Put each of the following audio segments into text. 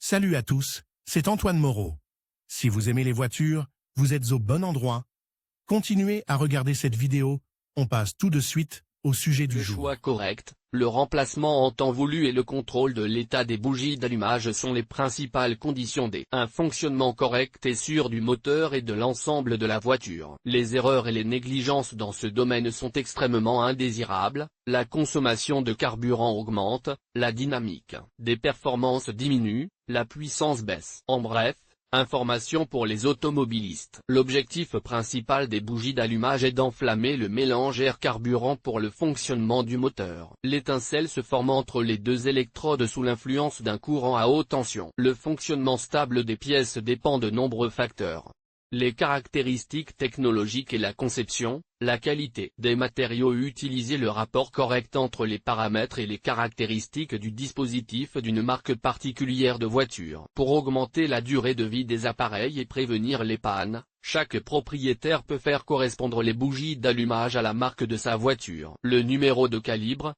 Salut à tous, c'est Antoine Moreau. Si vous aimez les voitures, vous êtes au bon endroit. Continuez à regarder cette vidéo, on passe tout de suite au sujet du Le jour. choix correct, le remplacement en temps voulu et le contrôle de l'état des bougies d'allumage sont les principales conditions un fonctionnement correct et sûr du moteur et de l'ensemble de la voiture. Les erreurs et les négligences dans ce domaine sont extrêmement indésirables, la consommation de carburant augmente, la dynamique des performances diminue, la puissance baisse. En bref, information pour les automobilistes. L'objectif principal des bougies d'allumage est d'enflammer le mélange air-carburant pour le fonctionnement du moteur. L'étincelle se forme entre les deux électrodes sous l'influence d'un courant à haute tension. Le fonctionnement stable des pièces dépend de nombreux facteurs. Les caractéristiques technologiques et la conception, la qualité des matériaux utilisés, le rapport correct entre les paramètres et les caractéristiques du dispositif d'une marque particulière de voiture. Pour augmenter la durée de vie des appareils et prévenir les pannes, chaque propriétaire peut faire correspondre les bougies d'allumage à la marque de sa voiture. Le numéro de calibre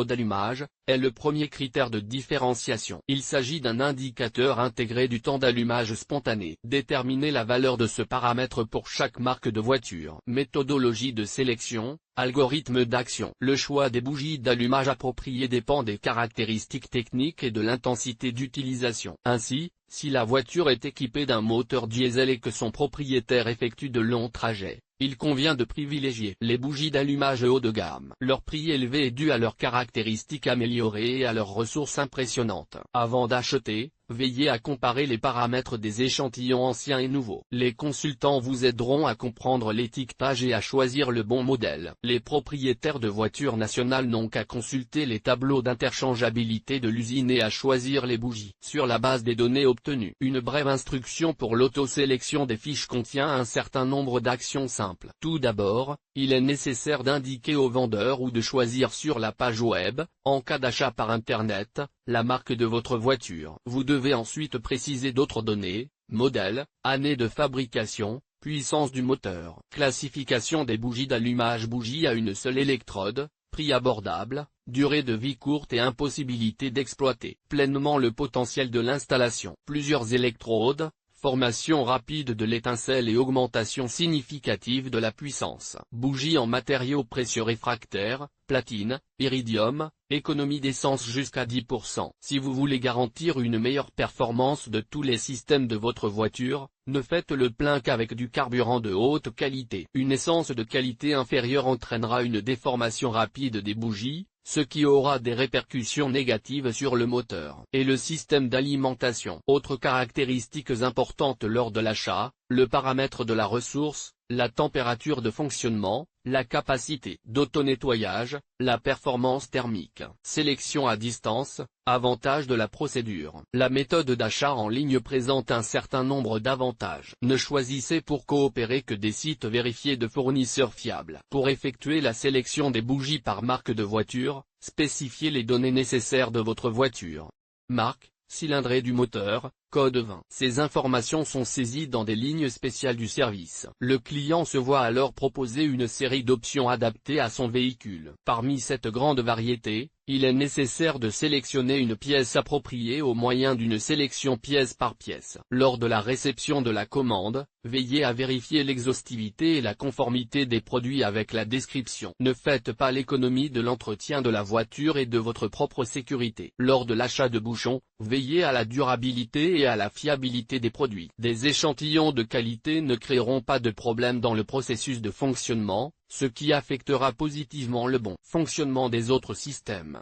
d'allumage, est le premier critère de différenciation. Il s'agit d'un indicateur intégré du temps d'allumage spontané. Déterminer la valeur de ce paramètre pour chaque marque de voiture. Méthodologie de sélection, algorithme d'action. Le choix des bougies d'allumage appropriées dépend des caractéristiques techniques et de l'intensité d'utilisation. Ainsi, si la voiture est équipée d'un moteur diesel et que son propriétaire effectue de longs trajets, il convient de privilégier les bougies d'allumage haut de gamme. Leur prix élevé est dû à leurs caractéristiques améliorées et à leurs ressources impressionnantes. Avant d'acheter, veillez à comparer les paramètres des échantillons anciens et nouveaux. Les consultants vous aideront à comprendre l'étiquetage et à choisir le bon modèle. Les propriétaires de voitures nationales n'ont qu'à consulter les tableaux d'interchangeabilité de l'usine et à choisir les bougies. Sur la base des données obtenues, une brève instruction pour l'autosélection des fiches contient un certain nombre d'actions simples. Tout d'abord, il est nécessaire d'indiquer au vendeur ou de choisir sur la page web, en cas d'achat par Internet, la marque de votre voiture. Vous devez ensuite préciser d'autres données, modèle, année de fabrication, puissance du moteur. Classification des bougies d'allumage. Bougie à une seule électrode, prix abordable, durée de vie courte et impossibilité d'exploiter pleinement le potentiel de l'installation. Plusieurs électrodes, formation rapide de l'étincelle et augmentation significative de la puissance. Bougie en matériaux pressuréfractaires, platine, iridium, économie d'essence jusqu'à 10%. Si vous voulez garantir une meilleure performance de tous les systèmes de votre voiture, ne faites le plein qu'avec du carburant de haute qualité. Une essence de qualité inférieure entraînera une déformation rapide des bougies, ce qui aura des répercussions négatives sur le moteur et le système d'alimentation. Autres caractéristiques importantes lors de l'achat, le paramètre de la ressource, la température de fonctionnement, la capacité d'autonettoyage, la performance thermique. Sélection à distance, avantages de la procédure. La méthode d'achat en ligne présente un certain nombre d'avantages. Ne choisissez pour coopérer que des sites vérifiés de fournisseurs fiables. Pour effectuer la sélection des bougies par marque de voiture, spécifiez les données nécessaires de votre voiture. Marque, cylindrée du moteur, code 20. Ces informations sont saisies dans des lignes spéciales du service. Le client se voit alors proposer une série d'options adaptées à son véhicule. Parmi cette grande variété, il est nécessaire de sélectionner une pièce appropriée au moyen d'une sélection pièce par pièce. Lors de la réception de la commande, veillez à vérifier l'exhaustivité et la conformité des produits avec la description. Ne faites pas l'économie de l'entretien de la voiture et de votre propre sécurité. Lors de l'achat de bouchons, veillez à la durabilité et à la fiabilité des produits. Des échantillons de qualité ne créeront pas de problème dans le processus de fonctionnement, ce qui affectera positivement le bon fonctionnement des autres systèmes.